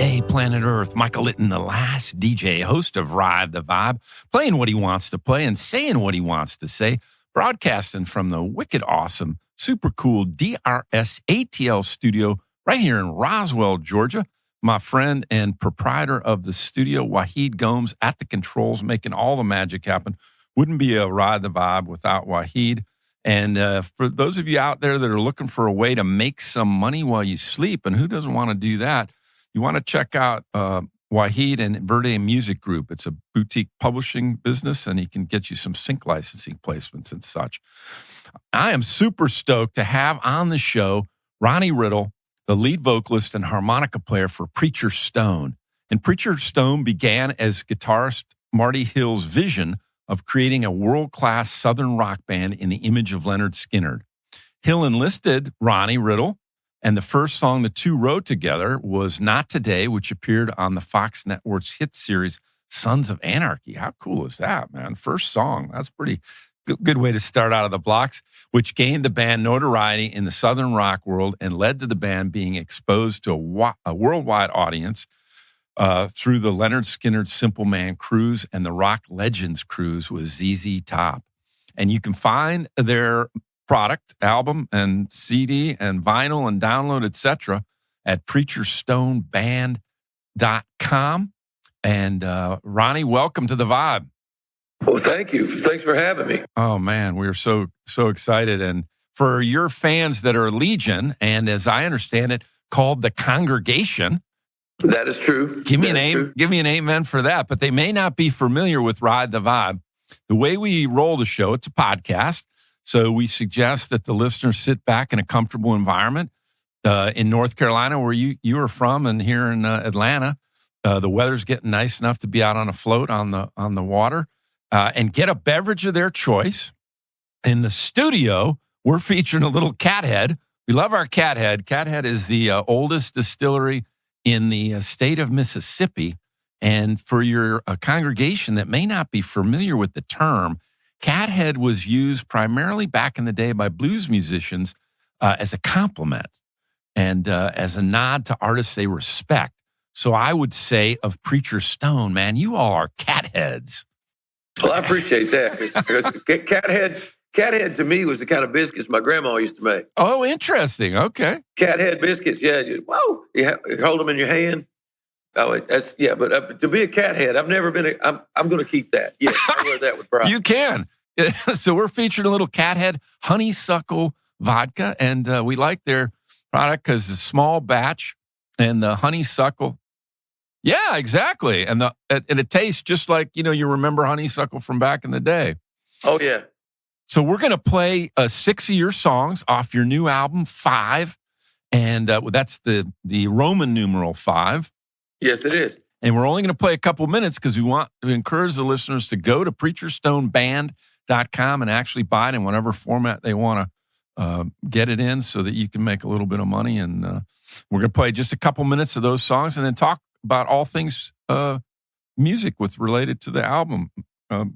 day, planet Earth. Michael Litten, the last DJ, host of Ride the Vibe, playing what he wants to play and saying what he wants to say, broadcasting from the wicked awesome, super cool DRS ATL studio right here in Roswell, Georgia. My friend and proprietor of the studio, Wahid Gomes, at the controls, making all the magic happen. Wouldn't be a Ride the Vibe without Wahid. And for those of you out there that are looking for a way to make some money while you sleep, and who doesn't want to do that, you want to check out Wahid and Verde Music Group. It's a boutique publishing business, and he can get you some sync licensing placements and such. I am super stoked to have on the show Ronnie Riddle, the lead vocalist and harmonica player for Preacher Stone. And Preacher Stone began as guitarist Marty Hill's vision of creating a world-class Southern rock band in the image of Lynyrd Skynyrd. Hill enlisted Ronnie Riddle, and the first song the two wrote together was Not Today, which appeared on the Fox Network's hit series Sons of Anarchy. How cool is that, man? First song. That's pretty good way to start out of the blocks, which gained the band notoriety in the Southern rock world and led to the band being exposed to a worldwide audience through the Lynyrd Skynyrd Simple Man cruise and the Rock Legends cruise with ZZ Top. And you can find their product, album, and CD, and vinyl, and download, etc. at preacherstoneband.com. And Ronnie, welcome to the Vibe. Well, thank you. Thanks for having me. Oh, man, we're so excited. And for your fans that are Legion, and as I understand it, called the Congregation. That is true. Give me an amen for that. But they may not be familiar with Ride the Vibe. The way we roll the show, it's a podcast. So we suggest that the listeners sit back in a comfortable environment. In North Carolina, where you are from, and here in Atlanta, the weather's getting nice enough to be out on a float on the water, and get a beverage of their choice. In the studio, we're featuring a little Cathead. We love our Cathead. Cathead is the oldest distillery in the state of Mississippi. And for your congregation that may not be familiar with the term, Cathead was used primarily back in the day by blues musicians as a compliment and as a nod to artists they respect. So I would say of Preacher Stone, man, you all are Catheads. Well, I appreciate that, because Cathead to me was the kind of biscuits my grandma used to make. Oh, interesting. Okay. Cathead biscuits, yeah. Whoa, you hold them in your hand. Oh, that's, yeah. But to be a Cathead, I've never been. I'm going to keep that. Yeah, I wear that with pride. You can. So we're featuring a little Cathead honeysuckle vodka, and we like their product because it's a small batch, and the honeysuckle. Yeah, exactly. And it tastes just like, you remember honeysuckle from back in the day. Oh, yeah. So we're going to play 6 of your songs off your new album, 5. And that's the Roman numeral 5. Yes, it is. And we're only going to play a couple minutes because we want to encourage the listeners to go to preacherstoneband.com and actually buy it in whatever format they want to get it in so that you can make a little bit of money. And we're going to play just a couple minutes of those songs and then talk about all things music related to the album,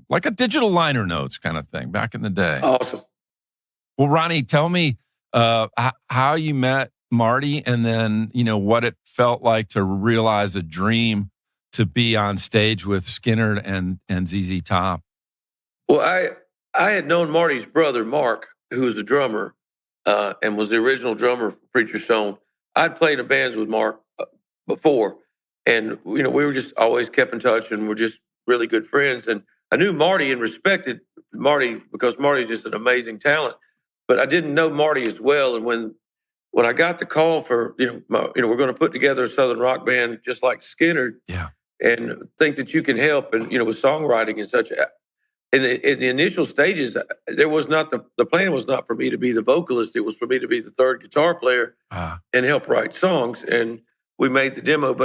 like a digital liner notes kind of thing back in the day. Awesome. Well, Ronnie, tell me how you met Marty, and then, what it felt like to realize a dream to be on stage with Skynyrd and ZZ Top. Well, I had known Marty's brother, Mark, who was a drummer and was the original drummer for Preacher Stone. I'd played in bands with Mark before, and, we were just always kept in touch, and we're just really good friends. And I knew Marty and respected Marty because Marty's just an amazing talent, but I didn't know Marty as well. And when I got the call for, we're going to put together a Southern rock band just like Skynyrd, yeah, and think that you can help, and, with songwriting and such. In the initial stages, there was not the plan was not for me to be the vocalist. It was for me to be the third guitar player and help write songs. And we made the demo,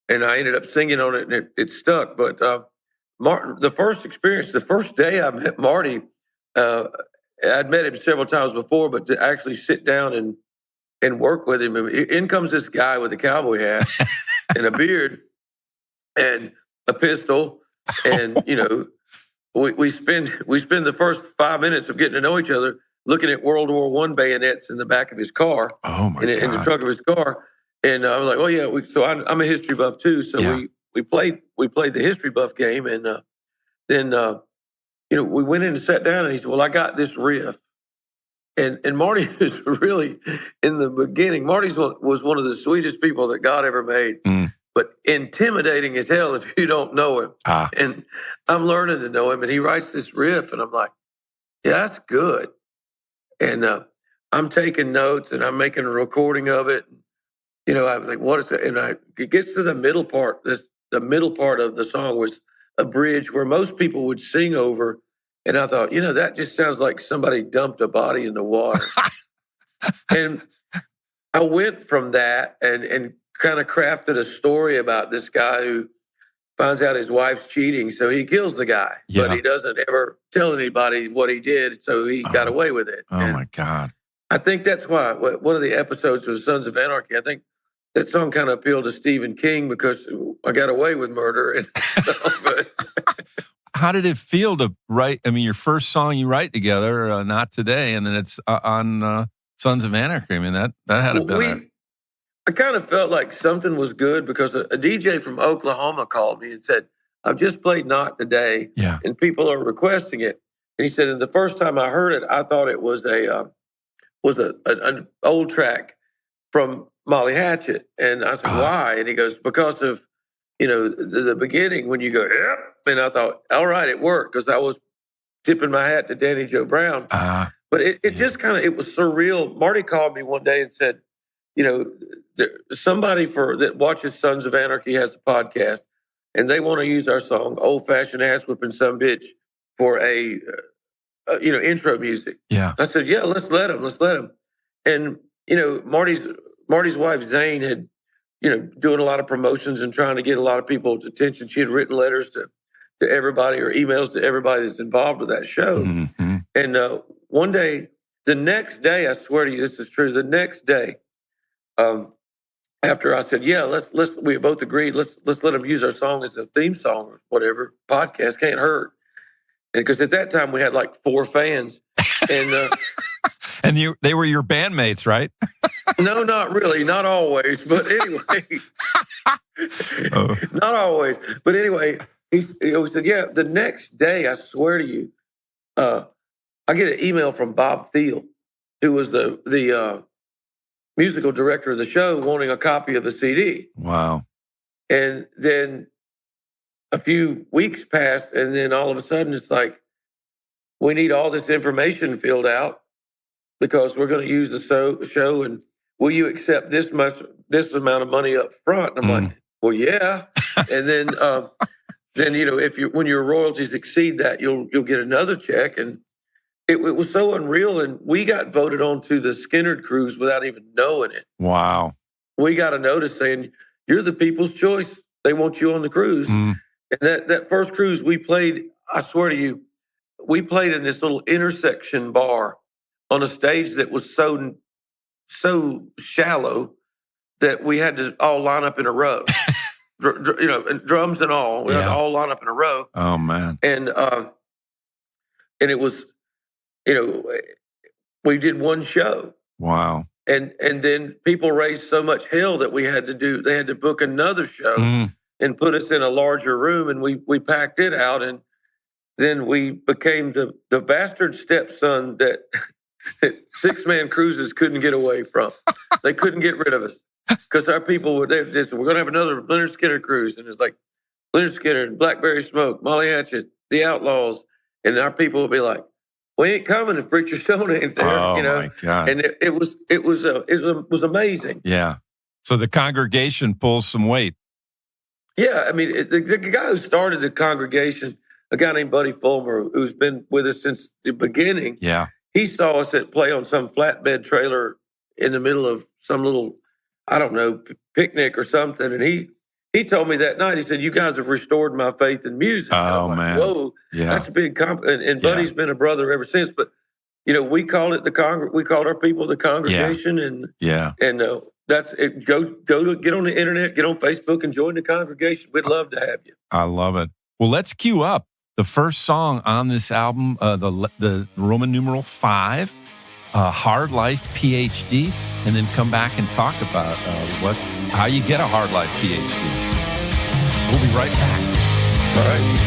and I ended up singing on it, and it stuck. But the first experience, the first day I met Marty, I'd met him several times before, but to actually sit down and work with him, in comes this guy with a cowboy hat and a beard and a pistol, and we spend the first 5 minutes of getting to know each other looking at World War I bayonets in the back of his car. Oh my God. In the trunk of his car. And I was like, well, yeah. So I'm a history buff too. So we played the history buff game, and then we went in and sat down, and he said, well, I got this riff. And Marty was really, in the beginning, Marty was one of the sweetest people that God ever made, but intimidating as hell if you don't know him. And I'm learning to know him, and he writes this riff, and I'm like, yeah, that's good. And I'm taking notes, and I'm making a recording of it. I was like, what is it? And it gets to the middle part. The middle part of the song was a bridge where most people would sing over. And I thought, that just sounds like somebody dumped a body in the water. And I went from that and kind of crafted a story about this guy who finds out his wife's cheating. So he kills the guy, but he doesn't ever tell anybody what he did. So he got away with it. Oh, my God. I think that's why one of the episodes of Sons of Anarchy, I think that song kind of appealed to Stephen King because I got away with murder. And so, how did it feel to write? I mean, your first song you write together, Not Today, and then it's on Sons of Anarchy. I mean, that had to be. I kind of felt like something was good because a DJ from Oklahoma called me and said, I've just played Not Today, and people are requesting it. And he said, and the first time I heard it, I thought it was an old track from Molly Hatchet. And I said, why? And he goes, because of, the beginning when you go, yep. And I thought, all right, it worked because I was tipping my hat to Danny Joe Brown. But it just kind of, it was surreal. Marty called me one day and said, somebody that watches Sons of Anarchy has a podcast and they want to use our song, Old Fashioned Ass Whipping Some Bitch, for a intro music. Yeah. I said, yeah, let's let him. And, Marty's wife, Zane, had, doing a lot of promotions and trying to get a lot of people's attention. She had written letters to everybody or emails to everybody that's involved with that show. Mm-hmm. And one day, the next day, I swear to you, this is true. The next day, after I said, yeah, we both agreed, let's let them use our song as a theme song or whatever, podcast, can't hurt. And because at that time we had like 4 fans. And and they were your bandmates, right? No, not really. Not always. But anyway, not always. But anyway, he said, yeah, the next day, I swear to you, I get an email from Bob Thiel, who was the musical director of the show, wanting a copy of the CD. Wow. And then a few weeks passed, and then all of a sudden it's like, we need all this information filled out because we're going to use the show, and will you accept this amount of money up front? And I'm like, well, yeah. And then when your royalties exceed that, you'll get another check. And it was so unreal. And we got voted on to the Skynyrd cruise without even knowing it. Wow. We got a notice saying, you're the people's choice. They want you on the cruise. And that first cruise we played, I swear to you, we played in this little intersection bar on a stage that was so shallow that we had to all line up in a row, and drums and all. We had to all line up in a row. Oh man! And it was, we did one show. Wow! And then people raised so much hell that they had to book another show and put us in a larger room, and we packed it out, and then we became the bastard stepson that 6-man cruises couldn't get away from. They couldn't get rid of us because our people we're going to have another Lynyrd Skynyrd cruise, and it's like Lynyrd Skynyrd, Blackberry Smoke, Molly Hatchet, The Outlaws, and our people would be like, "We ain't coming if Preacher Stone ain't there." Oh my God! And it was amazing. Yeah. So the congregation pulls some weight. Yeah, I mean the guy who started the congregation, a guy named Buddy Fulmer, who's been with us since the beginning. Yeah. He saw us play on some flatbed trailer in the middle of some little, I don't know, picnic or something. And he told me that night, he said, you guys have restored my faith in music. Oh, like, man. Whoa, that's a big compliment. And Buddy's been a brother ever since. But, we called it we called our people the congregation. And that's it. Get on the internet, get on Facebook and join the congregation. We'd love to have you. I love it. Well, let's cue up the first song on this album, the Roman numeral 5, Hard Life PhD, and then come back and talk about how you get a Hard Life PhD. We'll be right back. All right.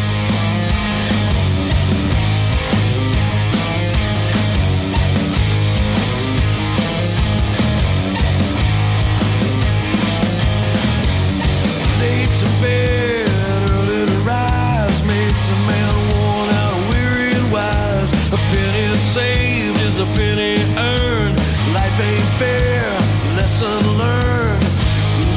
Saved is a penny earned. Life ain't fair, lesson learned.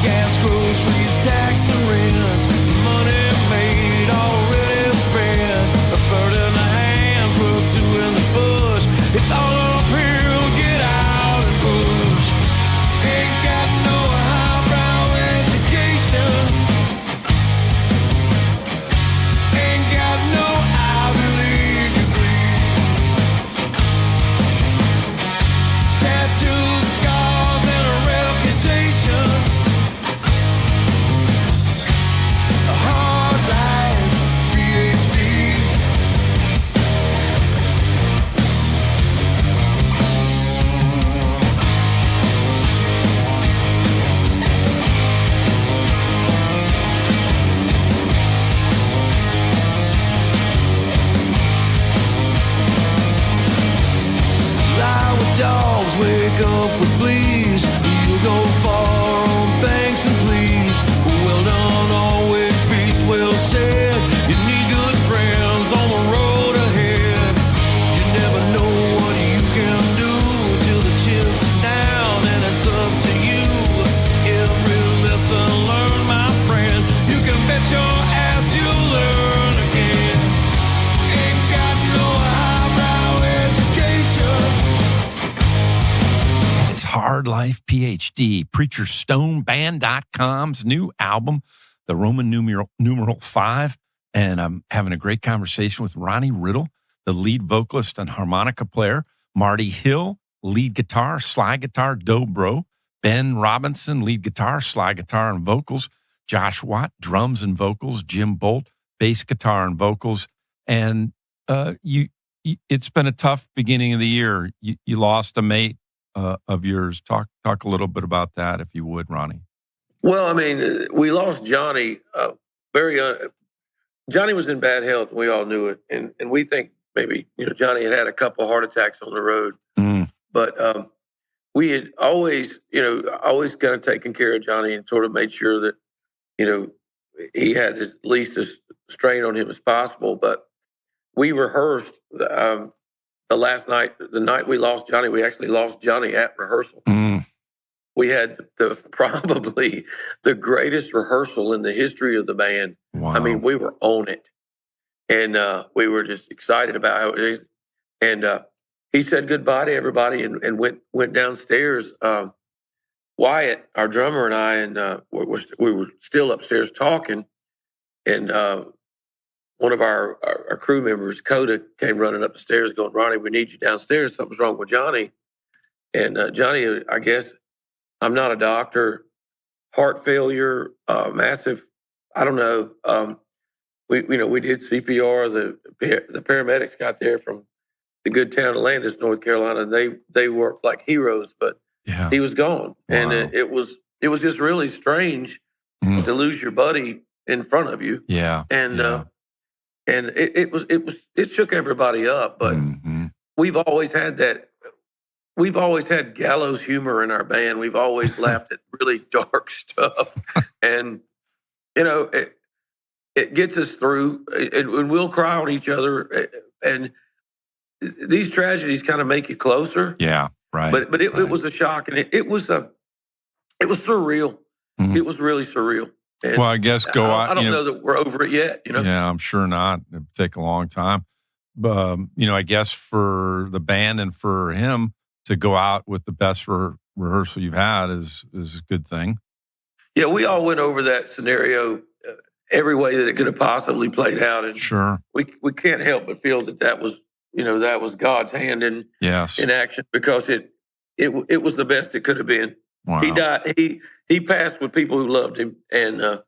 Gas, groceries, tax and rent. Money made, already spent. A bird in the hands, world two in the bush. It's all uphill, get out and push. Ain't got no highbrow education. Ain't got no Ivy League degree. Tattoos, scars, and a reputation. A hard life, PhD. Lie with dogs, wake up with fleas. You go far on thanks and please. Well done always beats well said. You need good friends on the road ahead. You never know what you can do till the chips are down and it's up to you. Every lesson learned, my friend, you can bet your ass you'll learn again. Ain't got no highbrow education. It's Hard Life PhD, PreacherStoneBand.com's new album, the Roman numeral 5. And I'm having a great conversation with Ronnie Riddle, the lead vocalist and harmonica player, Marty Hill, lead guitar, slide guitar, dobro, Ben Robinson, lead guitar, slide guitar and vocals, Josh Watt, drums and vocals, Jim Bolt, bass guitar and vocals. And it's been a tough beginning of the year. You lost a mate of yours. Talk a little bit about that, if you would, Ronnie. Well, I mean, we lost Johnny. Johnny was in bad health, and we all knew it. And we think maybe Johnny had a couple heart attacks on the road, but we had always kind of taken care of Johnny and sort of made sure that he had at least as strain on him as possible. But we rehearsed the last night, the night we lost Johnny. We actually lost Johnny at rehearsal. We had probably the greatest rehearsal in the history of the band. Wow. I mean, we were on it, and we were just excited about how it is. And he said goodbye to everybody and went downstairs. Wyatt, our drummer, and I, and we were still upstairs talking, and one of our crew members, Coda, came running up the stairs going, "Ronnie, we need you downstairs. Something's wrong with Johnny." And Johnny, I guess, I'm not a doctor, heart failure, massive, I don't know. We did CPR. The paramedics got there from the good town of Landis, North Carolina, and they worked like heroes, but he was gone. Wow. And it was just really strange to lose your buddy in front of you. Yeah. And it shook everybody up, but we've always had that. We've always had gallows humor in our band. We've always laughed at really dark stuff, and it gets us through. And we'll cry on each other, and these tragedies kind of make you closer. Yeah, right. But it was a shock, and it was surreal. It was really surreal. And well, I guess I don't know that we're over it yet. Yeah, I'm sure not. It'd take a long time. But I guess for the band and for him to go out with the best rehearsal you've had is a good thing. Yeah, we all went over that scenario every way that it could have possibly played out, and sure, we can't help but feel that was God's hand in action, because it was the best it could have been. Wow. He died. He passed with people who loved him and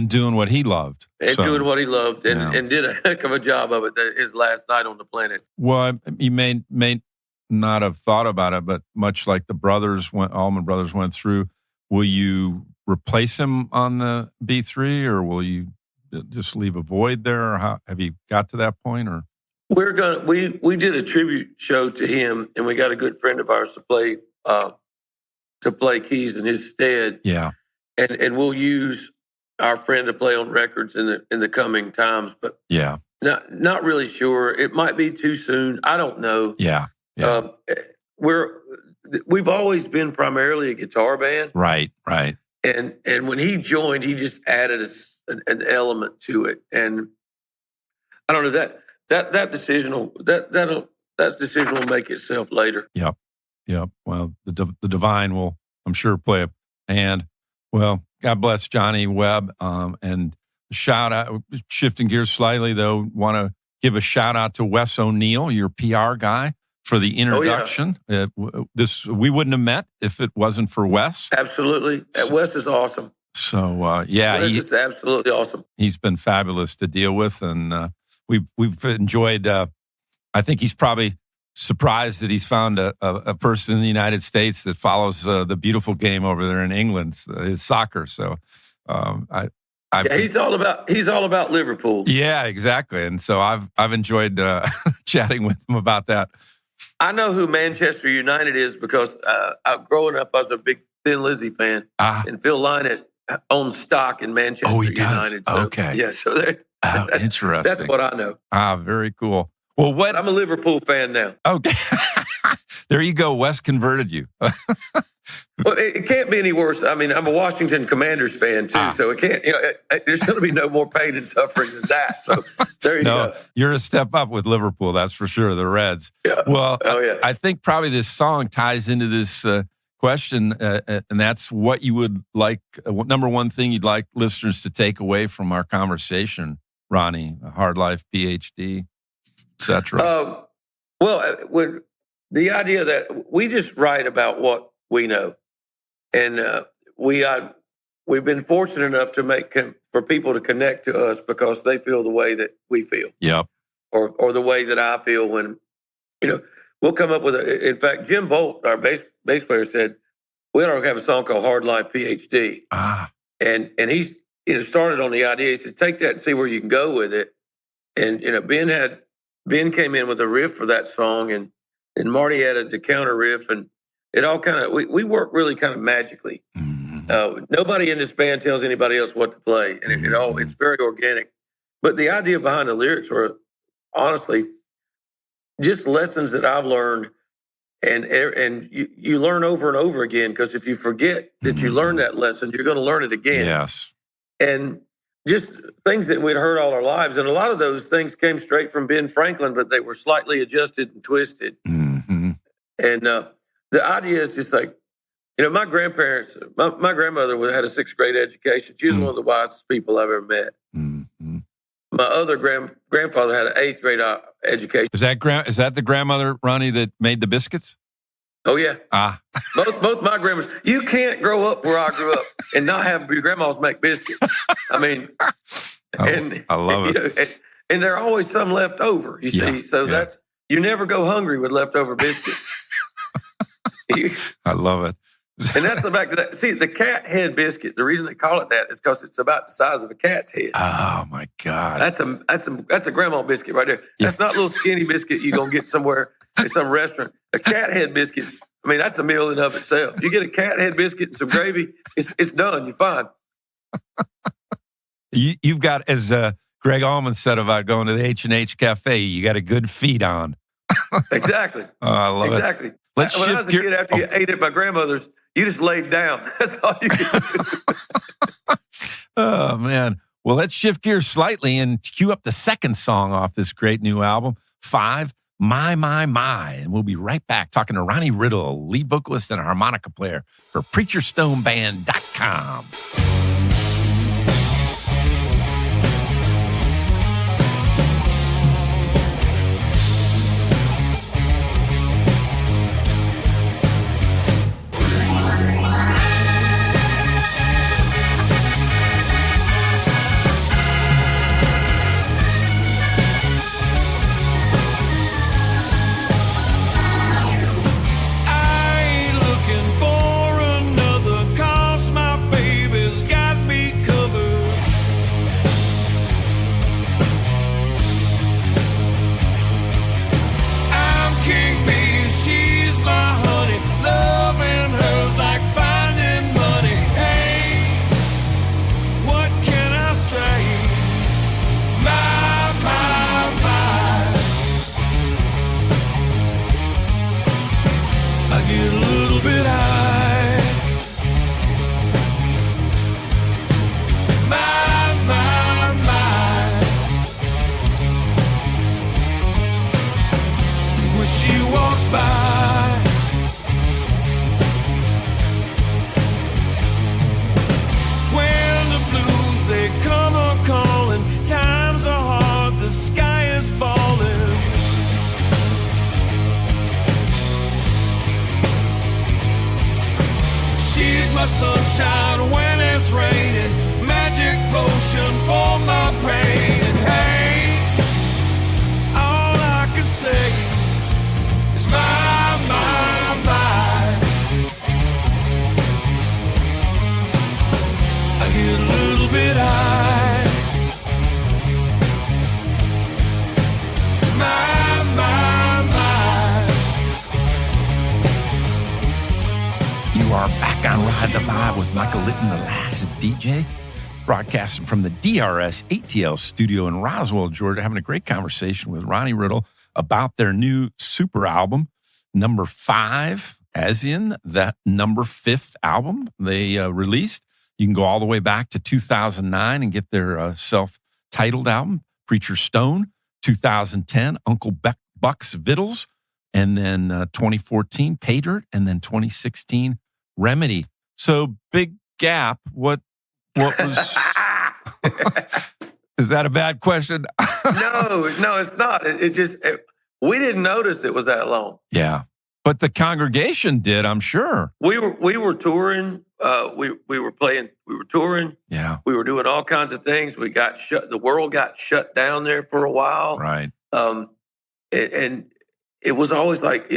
doing what he loved, and did a heck of a job of it. His last night on the planet. Well, he may not have thought about it, but much like the Allman Brothers went through, will you replace him on the B3, or will you just leave a void there? Or how, have you got to that point? Or we did a tribute show to him, and we got a good friend of ours to play keys in his stead. Yeah, and we'll use our friend to play on records in the coming times. But yeah, not really sure. It might be too soon. I don't know. Yeah. We've always been primarily a guitar band, right. And when he joined, he just added an element to it. And I don't know that decision will make itself later. Yep. Well, the divine will, I'm sure, play a hand. Well, God bless Johnny Webb. And shout out, shifting gears slightly though, want to give a shout out to Wes O'Neill, your PR guy, for the introduction. Oh, yeah. We wouldn't have met if it wasn't for Wes. Absolutely. Wes is awesome. So, Wes is absolutely awesome. He's been fabulous to deal with, and we've enjoyed. I think he's probably surprised that he's found a person in the United States that follows the beautiful game over there in England, it's soccer. So, he's all about Liverpool. Yeah, exactly. And so I've enjoyed chatting with him about that. I know who Manchester United is because growing up, I was a big Thin Lizzy fan, and Phil Lynott owns stock in Manchester United. So, okay. Yeah, so that's interesting. That's what I know. Very cool. Well, I'm a Liverpool fan now. Okay. There you go. Wes converted you. Well, it can't be any worse. I mean, I'm a Washington Commanders fan too, so it can't. There's going to be no more pain and suffering than that. So there you go. You're a step up with Liverpool, that's for sure. The Reds. Yeah. Well, yeah. I think probably this song ties into this question, and that's what you would like. Number one thing you'd like listeners to take away from our conversation, Ronnie. A Hard Life, PhD, etc. When the idea that we just write about what we know, and we've been fortunate enough to for people to connect to us because they feel the way that we feel. Yep. Or the way that I feel when, we'll come up with in fact, Jim Bolt, our bass player, said we ought to have a song called Hard Life PhD. And he started on the idea. He said, take that and see where you can go with it. And Ben came in with a riff for that song, and Marty added the counter riff, and it all kind of, we work really kind of magically. Mm-hmm. Nobody in this band tells anybody else what to play, and it's very organic. But the idea behind the lyrics were honestly just lessons that I've learned, and you learn over and over again, because if you forget that you learned that lesson, you're going to learn it again. Yes. And just things that we'd heard all our lives. And a lot of those things came straight from Ben Franklin, but they were slightly adjusted and twisted. Mm-hmm. And the idea is just like, my grandparents, my grandmother had a 6th grade education. She was one of the wisest people I've ever met. Mm-hmm. My other grandfather had an 8th grade education. Is that the grandmother, Ronnie, that made the biscuits? Oh, yeah. Both my grandmas. You can't grow up where I grew up and not have your grandmas make biscuits. I mean, I love it. And there are always some left over, you see. So you never go hungry with leftover biscuits. I love it. And that's the fact that, see, the cat head biscuit, the reason they call it that is because it's about the size of a cat's head. Oh, my God. That's a grandma biscuit right there. Yeah. That's not a little skinny biscuit you're going to get somewhere at some restaurant. A cat head biscuit, that's a meal in and of itself. You get a cat head biscuit and some gravy, it's done. You're fine. You've got, as Greg Allman said about going to the H&H Cafe, you got a good feed on. Exactly. I love it. Exactly. When I was a kid, after you ate at my grandmother's, you just laid down. That's all you could do. Oh, man. Well, let's shift gears slightly and cue up the second song off this great new album, 5, My. And we'll be right back talking to Ronnie Riddle, lead vocalist and harmonica player for PreacherStoneBand.com. sunshine when it's raining, magic potion for my pain. And hey, all I can say is my, my, my. I get a little bit high. My, my, my. You are back on Ride the Vibe with Michael Litten, the last DJ, broadcasting from the DRS ATL studio in Roswell, Georgia, having a great conversation with Ronnie Riddle about their new super album, number 5, as in that number 5th album they released. You can go all the way back to 2009 and get their self-titled album, Preacher Stone, 2010, Uncle Buck's Vittles, and then 2014, Pay Dirt, and then 2016, Remedy. So big gap. What was... Is that a bad question? No, it's not. It just, we didn't notice it was that long. Yeah. But the congregation did, I'm sure. We were touring. We were playing. We were touring. Yeah. We were doing all kinds of things. We got shut. The world got shut down there for a while. Right. And it was always like,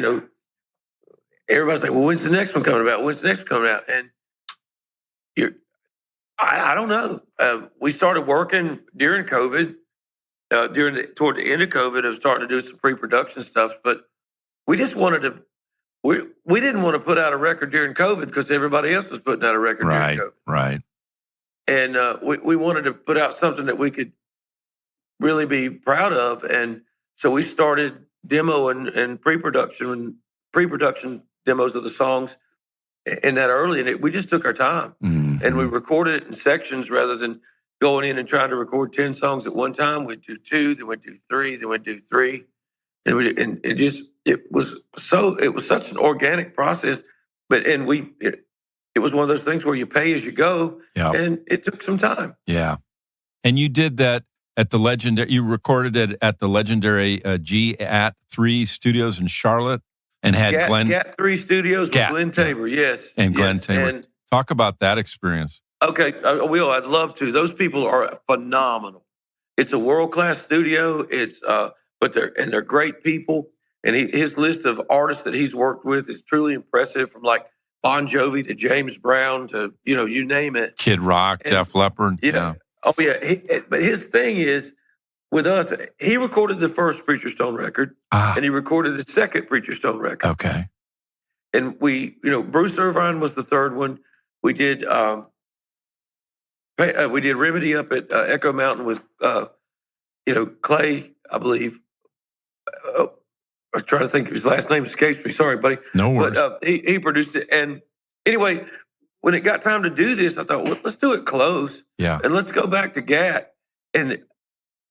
everybody's like, well, when's the next one coming out? When's the next one coming out? And I don't know. We started working during COVID. Toward the end of COVID, I was starting to do some pre-production stuff, but we just wanted to. We didn't want to put out a record during COVID because everybody else was putting out a record during COVID. Right. And we wanted to put out something that we could really be proud of, and so we started demoing and pre-production demos of the songs in that early, and we just took our time. Mm-hmm. And we recorded it in sections rather than going in and trying to record 10 songs at one time. We'd do 2, then we'd do 3, then we'd do 3. And it was such an organic process. It was one of those things where you pay as you go. Yep. And it took some time. Yeah. And you did that at you recorded it at the legendary GAT3 Studios in Charlotte and had GAT3 Studios with Glenn Tabor, yes. And Glenn Tabor. And, talk about that experience. Okay, I will. I'd love to. Those people are phenomenal. It's a world-class studio. But they're great people. And his list of artists that he's worked with is truly impressive, from like Bon Jovi to James Brown to, you name it. Kid Rock, Def Leppard. Yeah. Oh, yeah. But his thing is, with us, he recorded the first Preacher Stone record, and he recorded the second Preacher Stone record. Okay. And Bruce Irvine was the third one. We did Remedy up at Echo Mountain with, Clay, I believe. I'm trying to think. His last name escapes me. Sorry, buddy. No worries. But he produced it. And anyway, when it got time to do this, I thought, well, let's do it close. Yeah. And let's go back to GAT. And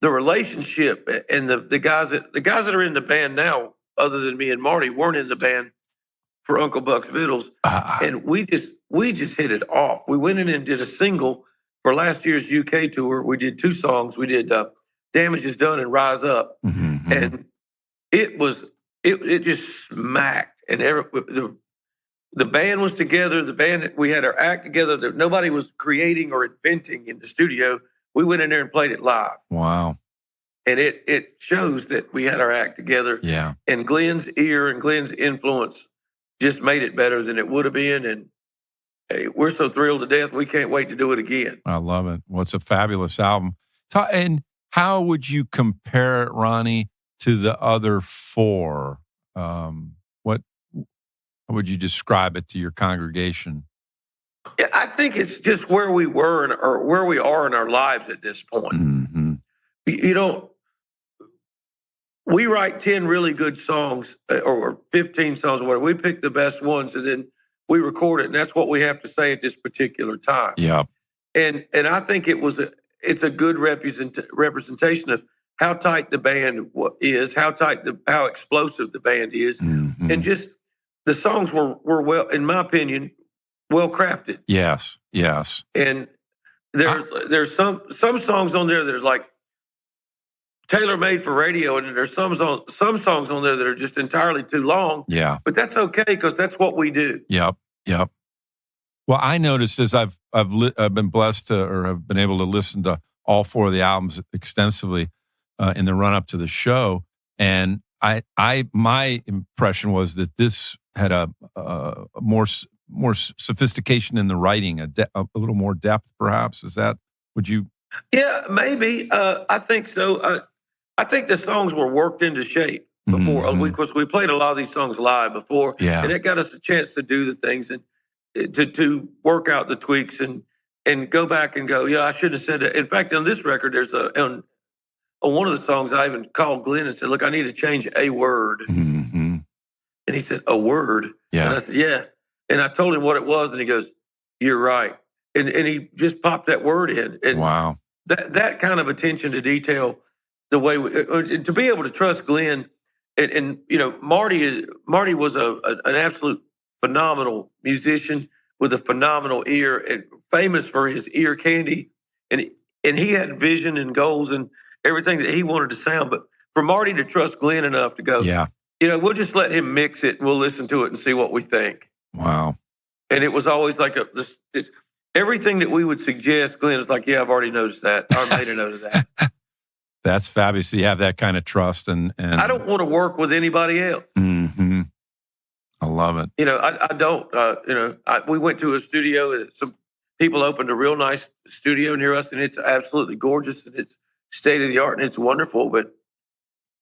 the relationship and the guys that are in the band now, other than me and Marty, weren't in the band for Uncle Buck's Vittles. And we just hit it off. We went in and did a single for last year's UK tour. We did 2 songs. We did Damage Is Done and Rise Up. Mm-hmm. And it just smacked. And the band was together. We had our act together. Nobody was creating or inventing in the studio. We went in there and played it live. Wow. And it shows that we had our act together. Yeah. And Glenn's ear and Glenn's influence just made it better than it would have been. And hey, we're so thrilled to death. We can't wait to do it again. I love it. Well, it's a fabulous album. And how would you compare it, Ronnie, to the other 4? How would you describe it to your congregation? Yeah, I think it's just where we were or where we are in our lives at this point. Mm-hmm. We write 10 really good songs or 15 songs or whatever. We pick the best ones and then we record it, and that's what we have to say at this particular time. Yeah. And I think it's a good representation of how tight the band is, how explosive the band is, mm-hmm. and just the songs were well, in my opinion, well crafted. Yes. And there's some songs on there that are like tailor-made for radio, and there's some songs on there that are just entirely too long. Yeah. But that's okay because that's what we do. Yep. Well, I noticed as I've been blessed to, or have been able to listen to all 4 of the albums extensively in the run up to the show, and my impression was that this had a more sophistication in the writing, a little more depth, perhaps. Would you? Yeah, maybe. I think so. I think the songs were worked into shape before, because we played a lot of these songs live before, and it got us a chance to do the things and to work out the tweaks and go back and go, I shouldn't have said that. In fact, on this record, there's on one of the songs, I even called Glenn and said, look, I need to change a word. Mm-hmm. And he said, a word? Yeah. And I said, yeah. And I told him what it was, and he goes, you're right. And he just popped that word in. And wow. That kind of attention to detail, the way to be able to trust Glenn, and Marty was an absolute phenomenal musician with a phenomenal ear and famous for his ear candy, and he had vision and goals and everything that he wanted to sound. But for Marty to trust Glenn enough to go, we'll just let him mix it and we'll listen to it and see what we think. Wow. And it was always like everything that we would suggest, Glenn was like, yeah, I've already noticed that. I made a note of that. That's fabulous. You have that kind of trust. And I don't want to work with anybody else. Mm-hmm. I love it. I don't. We went to a studio. Some people opened a real nice studio near us, and it's absolutely gorgeous, and it's state of the art, and it's wonderful. But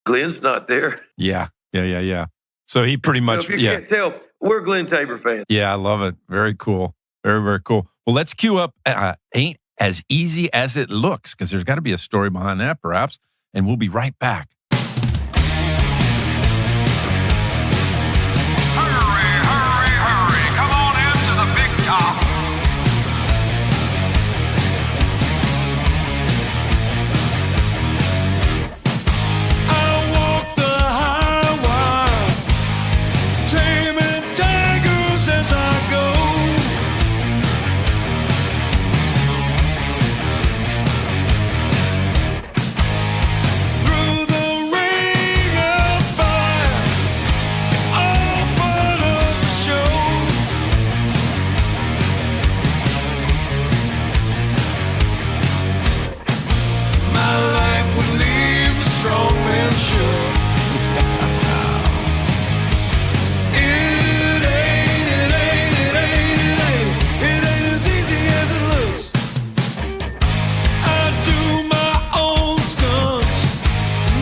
Glenn's not there. Yeah. So he pretty much. So if you can't tell, we're Glenn Tabor fans. Yeah, I love it. Very cool. Very, very cool. Well, let's cue up Ain't As Easy As It Looks, because there's got to be a story behind that, perhaps. And we'll be right back. Hurry, come on into the big top. I walk the highway, taming tigers as I go. Through the ring of fire, it's all part of the show. My life would leave a strong man sure. It ain't as easy as it looks. I do my own stunts.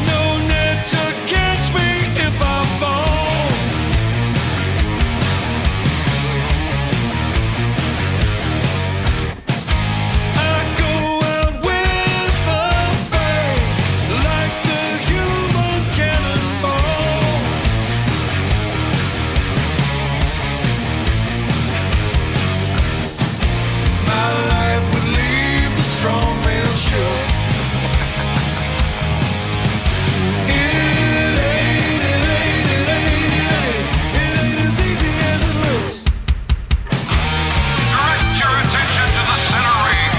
No net to catch me if I fall. I go out with a bang, like the human cannonball. My life would leave a strong man shook. It ain't as easy as it looks. Direct your attention to the center ring.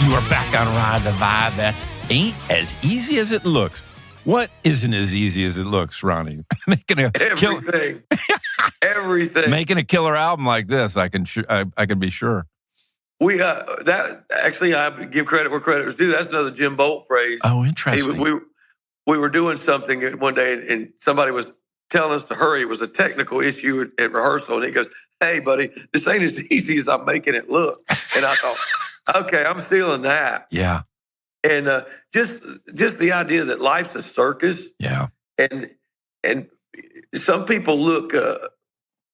You are back on Ride the Vibe. That's Ain't As Easy As It Looks. What isn't as easy as it looks, Ronnie? Making a Everything. making a killer album like this, I can be sure. We that actually, I give credit where credit was due. That's another Jim Bolt phrase. Oh, interesting. We were doing something one day, and somebody was telling us to hurry. It was a technical issue at rehearsal, and he goes, "Hey, buddy, this ain't as easy as I'm making it look." And I thought, okay, I'm stealing that. Yeah. And just the idea that life's a circus. Yeah. And some people look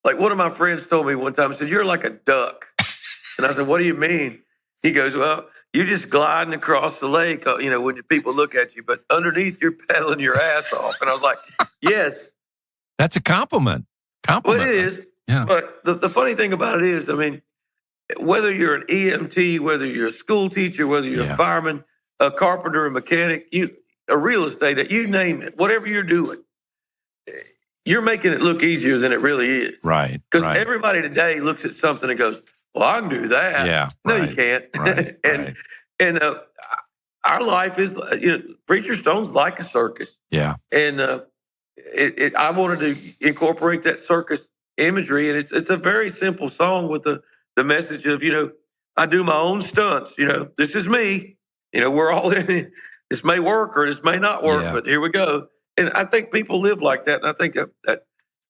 like one of my friends told me one time. He said, "You're like a duck." And I said, "What do you mean?" He goes, "Well, you're just gliding across the lake, when people look at you, but underneath you're pedaling your ass off." And I was like, yes. That's a compliment. Well, it is. Yeah. But the funny thing about it is, whether you're an EMT, whether you're a school teacher, whether you're a fireman, a carpenter, a mechanic, a real estate, you name it, whatever you're doing, you're making it look easier than it really is. Right. Because everybody today looks at something and goes, well, I can do that. Yeah. No, you can't. Right, and our life is, Preacher Stone's like a circus. Yeah. And I wanted to incorporate that circus imagery, and it's a very simple song with the message of, I do my own stunts. This is me. We're all in it. This may work or this may not work, but here we go. And I think people live like that. And I think that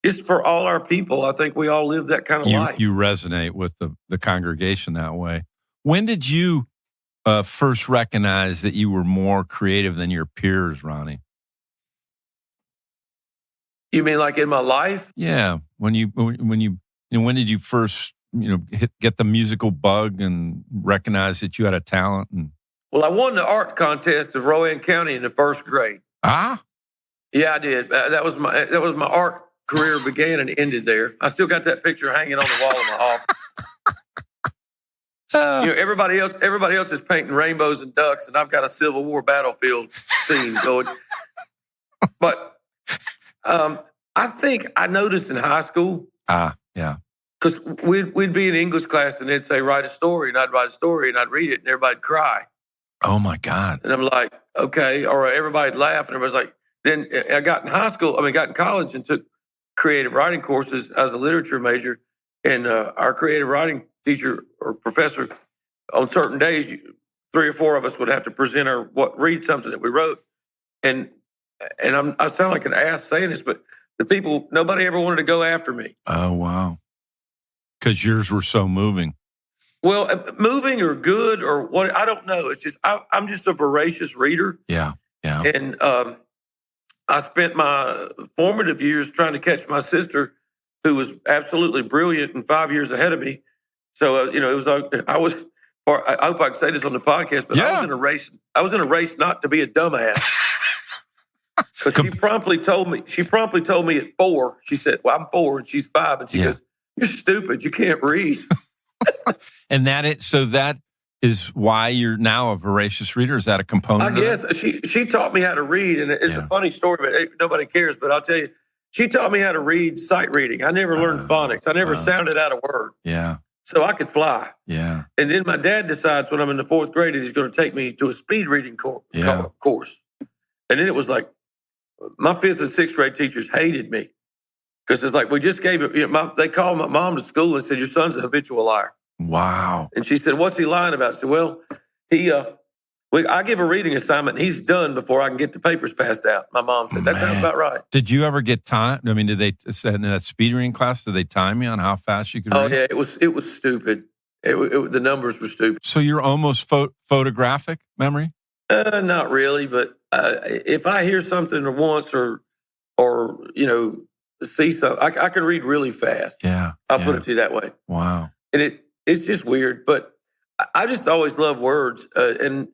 just for all our people, I think we all live that kind of life. You resonate with the congregation that way. When did you first recognize that you were more creative than your peers, Ronnie? You mean like in my life? Yeah. When did you first, get the musical bug and recognize that you had a talent? Well, I won the art contest of Rowan County in the first grade. Ah? Yeah, I did. That was my art career began and ended there. I still got that picture hanging on the wall in my office. Everybody else is painting rainbows and ducks, and I've got a Civil War battlefield scene going. But I think I noticed in high school. Yeah. Because we'd be in English class and they'd say, write a story, and I'd write a story and I'd read it and everybody'd cry. Oh my God. And I'm like, okay. Or everybody'd laugh and everybody's like, then I got in college and took creative writing courses as a literature major. And our creative writing teacher or professor, on certain days, 3 or 4 of us would have to present read something that we wrote. And I sound like an ass saying this, but nobody ever wanted to go after me. Oh, wow. Because yours were so moving. Well, moving or good or what, I don't know. It's just, I'm just a voracious reader. Yeah. And I spent my formative years trying to catch my sister, who was absolutely brilliant and 5 years ahead of me. So, it was, I hope I can say this on the podcast, but I was in a race not to be a dumbass. Because she promptly told me at 4, she said, well, I'm 4 and she's 5. And she goes, you're stupid. You can't read. And that is why you're now a voracious reader? Is that a component? I guess she taught me how to read, and it's a funny story, but nobody cares. But I'll tell you, she taught me how to read sight reading. I never learned phonics. I never sounded out a word. Yeah. So I could fly. Yeah. And then my dad decides when I'm in the 4th grade that he's going to take me to a speed reading course. And then it was like my 5th and 6th grade teachers hated me because it's like we just gave it. They called my mom to school and said, your son's a habitual liar. Wow. And she said, what's he lying about? I said, well, I give a reading assignment and he's done before I can get the papers passed out. My mom said, that sounds about right. Did you ever get time? I mean, in that speed reading class, did they time you on how fast you could read? Oh, yeah, it was stupid. The numbers were stupid. So you're almost photographic memory? Not really, but if I hear something once or see something, I can read really fast. Yeah. I'll put it to you that way. Wow. And it's just weird, but I just always love words. And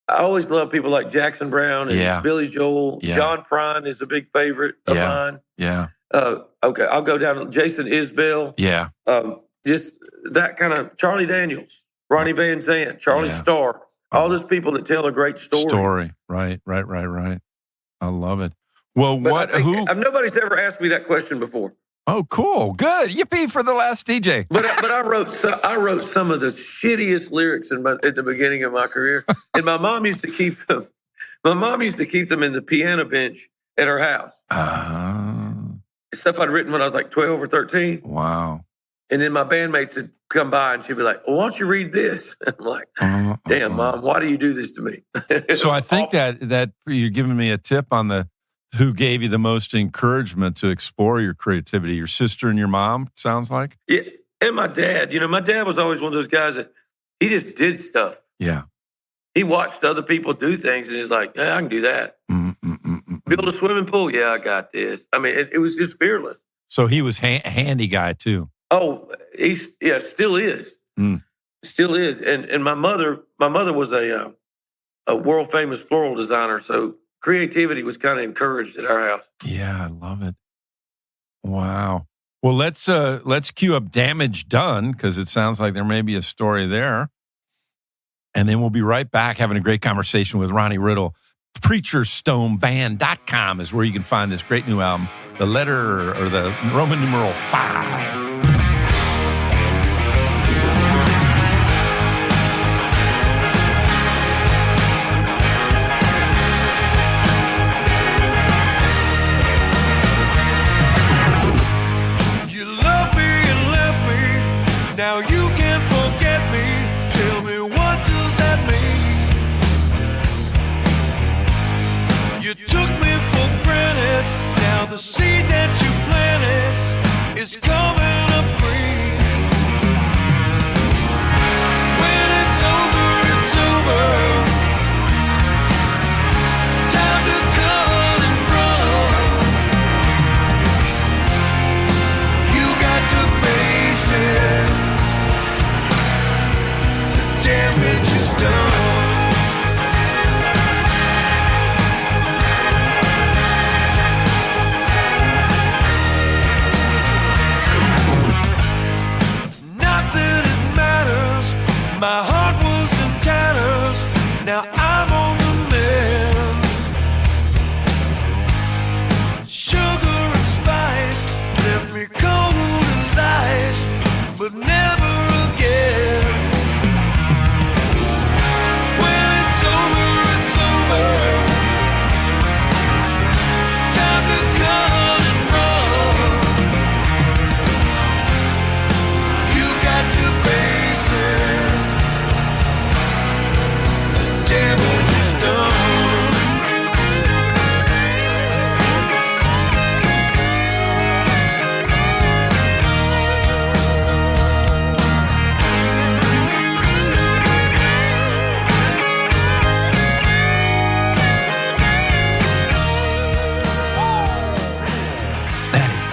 I always love people like Jackson Browne and Billy Joel. Yeah. John Prine is a big favorite of mine. Yeah. Okay, I'll go down to Jason Isbell. Yeah. Just that kind of Charlie Daniels, Ronnie Van Zant, Charlie Starr, all those people that tell a great story. Right. I love it. Well, nobody's ever asked me that question before. Oh, cool. Good. Yippee for the last DJ. But I wrote some of the shittiest lyrics at the beginning of my career. And my mom used to keep them. My mom used to keep them in the piano bench at her house. Stuff I'd written when I was like 12 or 13. Wow. And then my bandmates would come by and she'd be like, well, why don't you read this? And I'm like, damn, Mom, why do you do this to me? So I think that you're giving me a tip on who gave you the most encouragement to explore your creativity? Your sister and your mom, sounds like? Yeah, and my dad. My dad was always one of those guys that he just did stuff. Yeah. He watched other people do things and he's like, yeah, I can do that. Build a swimming pool? Yeah, I got this. I mean, it was just fearless. So he was handy guy too. Oh, still is. Still is. And my mother was a world famous floral designer, so creativity was kind of encouraged at our house. Yeah, I love it. Wow. Well, let's cue up Damage Done, because it sounds like there may be a story there. And then we'll be right back having a great conversation with Ronnie Riddle. PreacherStoneBand.com is where you can find this great new album, the letter or the Roman numeral 5. Now you can't forget me. Tell me, what does that mean? You took me for granted. Now the seed that you planted is coming up green. When it's over, it's over. Time to cut and run. You got to face it. Damage is done. Not that it matters. My heart was in tatters. Now I'm on the mend. Sugar and spice left me cold as ice, but never again.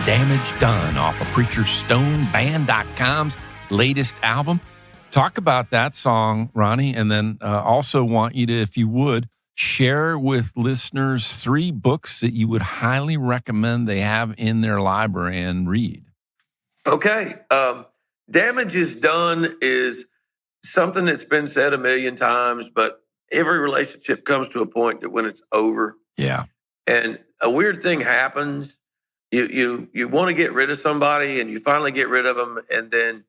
Damage Done off of PreacherStoneBand.com's latest album. Talk about that song, Ronnie, and then also want you to, if you would, share with listeners 3 books that you would highly recommend they have in their library and read. Okay. Damage is Done is something that's been said a million times, but every relationship comes to a point that when it's over. Yeah. And a weird thing happens. You want to get rid of somebody and you finally get rid of them, and then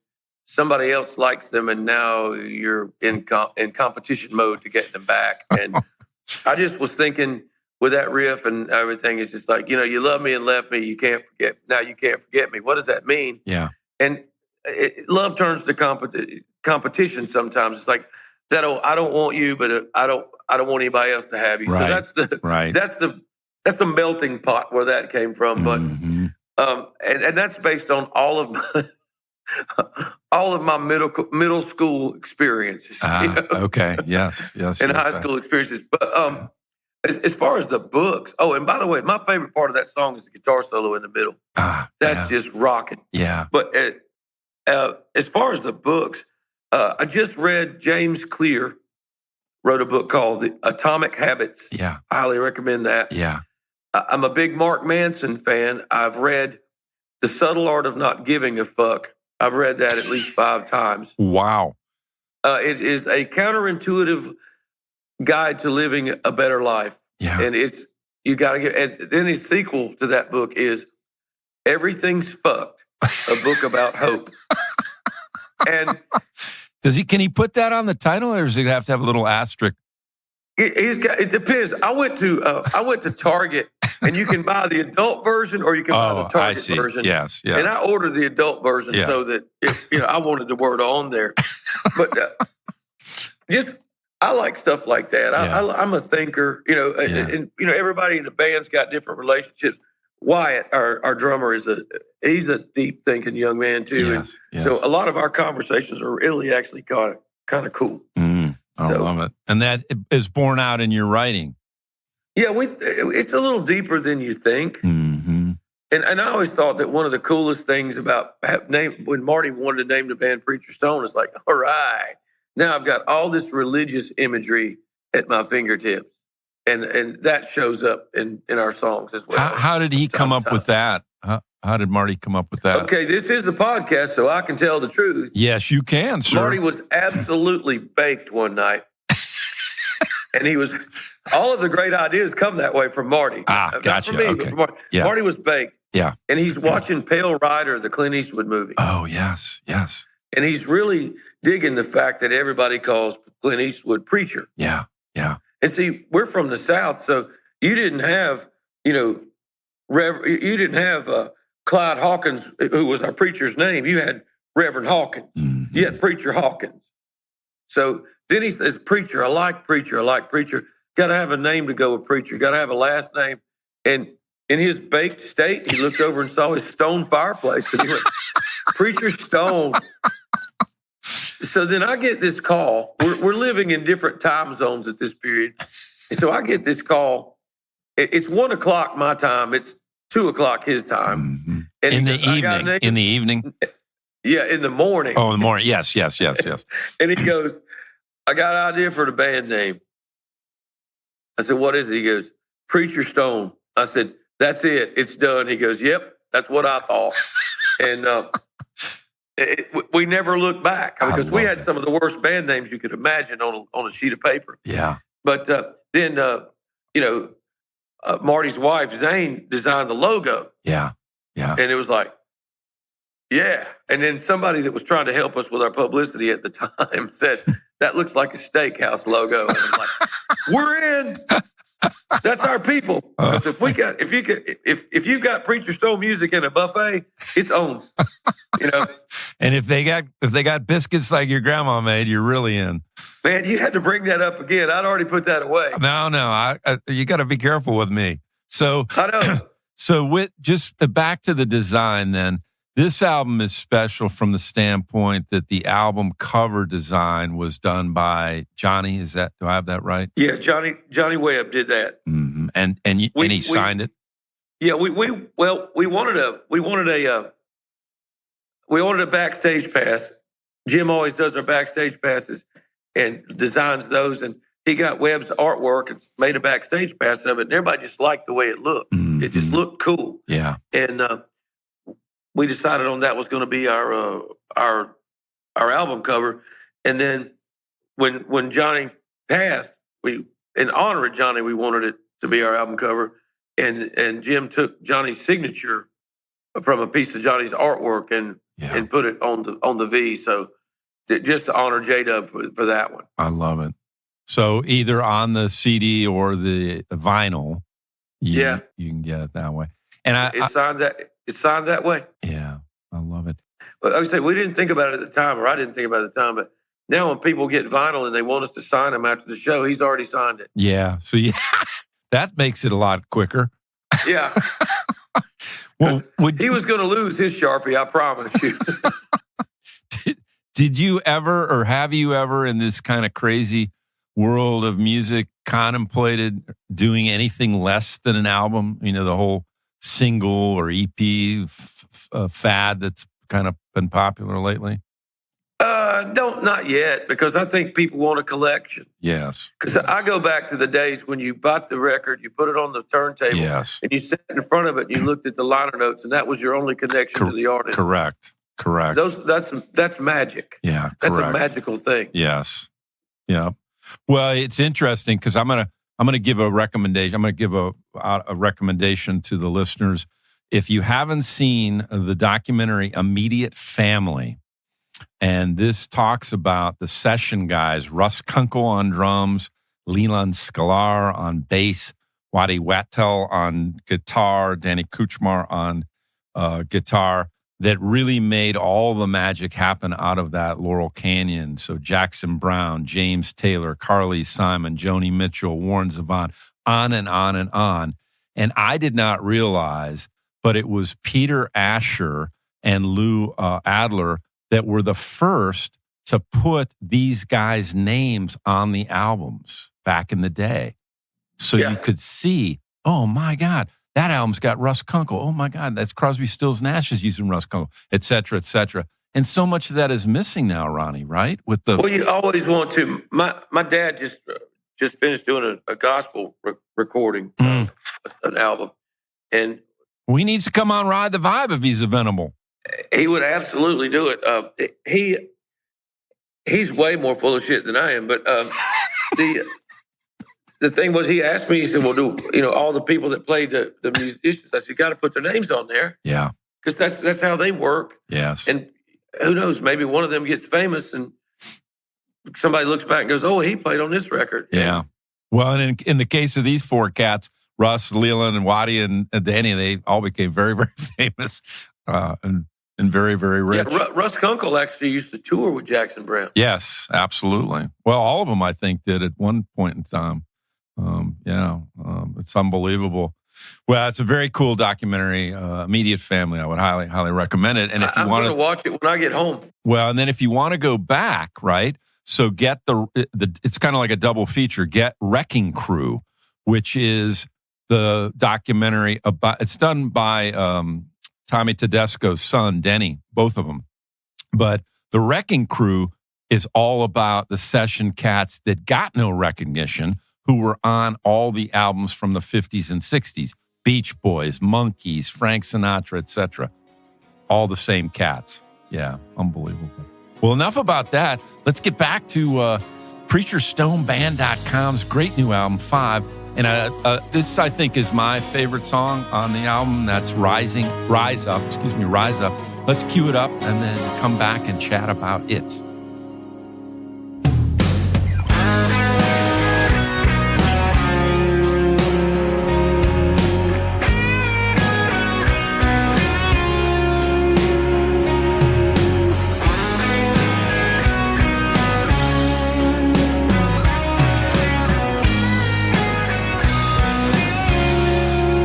somebody else likes them, and now you're in competition mode to get them back. And I just was thinking with that riff and everything, it's just like, you love me and left me. You can't forget. Now you can't forget me. What does that mean? Yeah. And love turns to competition sometimes. It's like that. I don't want you, but I don't want anybody else to have you. Right. So that's the melting pot where that came from. But and that's based on all of my middle school experiences. Okay. Yes. And high school experiences. But as far as the books, and by the way, my favorite part of that song is the guitar solo in the middle. That's just rocking. Yeah. But as far as the books, I just read James Clear wrote a book called The Atomic Habits. Yeah. I highly recommend that. Yeah. I'm a big Mark Manson fan. I've read The Subtle Art of Not Giving a Fuck. I've read that at least 5 times. Wow. It is a counterintuitive guide to living a better life. Yeah. And you got to get, and then his sequel to that book is Everything's Fucked, a book about hope. And can he put that on the title, or does he have to have a little asterisk? It depends. I went to Target, and you can buy the adult version or you can buy the Target version. Yes. And I ordered the adult version so that I wanted the word on there. But I like stuff like that. I'm a thinker, and everybody in the band's got different relationships. Wyatt, our drummer, he's a deep thinking young man too. Yes. So a lot of our conversations are really actually kind of cool. I love it. And that is borne out in your writing. Yeah, it's a little deeper than you think. Mm-hmm. And I always thought that one of the coolest things about when Marty wanted to name the band Preacher Stone is like, all right, now I've got all this religious imagery at my fingertips. And that shows up in our songs as well. How did he come up with that? How did Marty come up with that? Okay, this is a podcast, so I can tell the truth. Yes, you can, sir. Marty was absolutely baked one night. And he was, all of the great ideas come that way from Marty. Gotcha. Not from me, but from Marty. Yeah. Marty was baked. Yeah. And he's watching Pale Rider, the Clint Eastwood movie. Oh, yes. And he's really digging the fact that everybody calls Clint Eastwood Preacher. Yeah. And see, we're from the South, so you didn't have, you didn't have Clyde Hawkins, who was our preacher's name. You had Reverend Hawkins. Mm-hmm. You had Preacher Hawkins. So then he says, Preacher, I like Preacher. Got to have a name to go with Preacher. Got to have a last name. And in his baked state, he looked over and saw his stone fireplace, and he went, Preacher Stone. So then I get this call. We're living in different time zones at this period. And so I get this call. It's 1:00 my time. It's 2:00 his time. Mm-hmm. And in the evening? Yeah, in the morning. Oh, in the morning. Yes. And he goes, I got an idea for the band name. I said, what is it? He goes, Preacher Stone. I said, that's it. It's done. He goes, yep, that's what I thought. And we never looked back because we had some of the worst band names you could imagine on a sheet of paper. Yeah. But then, Marty's wife, Zane, designed the logo. Yeah. And it was like, yeah. And then somebody that was trying to help us with our publicity at the time said, that looks like a steakhouse logo. And I'm like, we're in. That's our people. Because if you got Preacher Stone music in a buffet, it's on. And if they got biscuits like your grandma made, you're really in. Man, you had to bring that up again. I'd already put that away. No, you got to be careful with me. So I know. So just back to the design then. This album is special from the standpoint that the album cover design was done by Johnny. Do I have that right? Yeah, Johnny Webb did that. Mm-hmm. And he signed it. Yeah, we wanted a backstage pass. Jim always does our backstage passes and designs those, and he got Webb's artwork and made a backstage pass of it. And everybody just liked the way it looked. Mm-hmm. It just looked cool. Yeah, and we decided on that was going to be our album cover. And then when Johnny passed, in honor of Johnny, we wanted it to be our album cover. And Jim took Johnny's signature from a piece of Johnny's artwork and put it on the V. So just to honor J-Dub for that one. I love it. So either on the CD or the vinyl, you can get it that way. And it's signed that way. Yeah, I love it. But like I say, we didn't think about it at the time, or I didn't think about it at the time. But now when people get vinyl and they want us to sign them after the show, he's already signed it. Yeah. So that makes it a lot quicker. Yeah. Well, he was going to lose his Sharpie, I promise you. Did you ever, or have you ever, in this kind of crazy world of music, contemplated doing anything less than an album? The whole single or EP fad that's kind of been popular lately? Not yet, because I think people want a collection. Yes. Because I go back to the days when you bought the record, you put it on the turntable, and you sat in front of it and you looked at the liner notes, and that was your only connection to the artist. Correct. That's magic. Yeah, that's a magical thing. Yes. Yeah. Well, it's interesting because I'm gonna give a recommendation. I'm gonna give a recommendation to the listeners. If you haven't seen the documentary Immediate Family, and this talks about the session guys, Russ Kunkel on drums, Lynyrd Skynyrd on bass, Waddy Wachtel on guitar, Danny Kuchmar on guitar, that really made all the magic happen out of that Laurel Canyon. So Jackson Browne, James Taylor, Carly Simon, Joni Mitchell, Warren Zevon, on and on and on. And I did not realize, but it was Peter Asher and Lou Adler that were the first to put these guys' names on the albums back in the day. So you could see, oh my God, that album's got Russ Kunkel. Oh my God, that's Crosby, Stills, Nash is using Russ Kunkel, et cetera, et cetera. And so much of that is missing now, Ronnie, right? Well, you always want to. My dad just finished doing a gospel recording, an album. And he needs to come on Ride the Vibe if he's available. He would absolutely do it. He's way more full of shit than I am, but the thing was, he asked me, he said, well, do, all the people that played the musicians, I said, you got to put their names on there. Yeah. Because that's how they work. Yes. And who knows, maybe one of them gets famous and somebody looks back and goes, oh, he played on this record. Yeah. Well, and in the case of these four cats, Russ, Leland, and Waddy, and Danny, they all became very, very famous and very, very rich. Yeah, Russ Kunkel actually used to tour with Jackson Browne. Yes, absolutely. Well, all of them, I think, did at one point in time. It's unbelievable. Well, it's a very cool documentary, Immediate Family. I would highly, highly recommend it. And if you want to watch it when I get home. Well, and then if you want to go back, right? So get the it's kind of like a double feature. Get Wrecking Crew, which is the documentary about. It's done by Tommy Tedesco's son, Denny, both of them. But the Wrecking Crew is all about the session cats that got no recognition, who were on all the albums from the 50s and 60s. Beach Boys, Monkees, Frank Sinatra, etc. All the same cats. Yeah, unbelievable. Well, enough about that. Let's get back to PreacherStoneBand.com's great new album, 5. And this, I think, is my favorite song on the album. That's Rise Up. Let's cue it up and then come back and chat about it.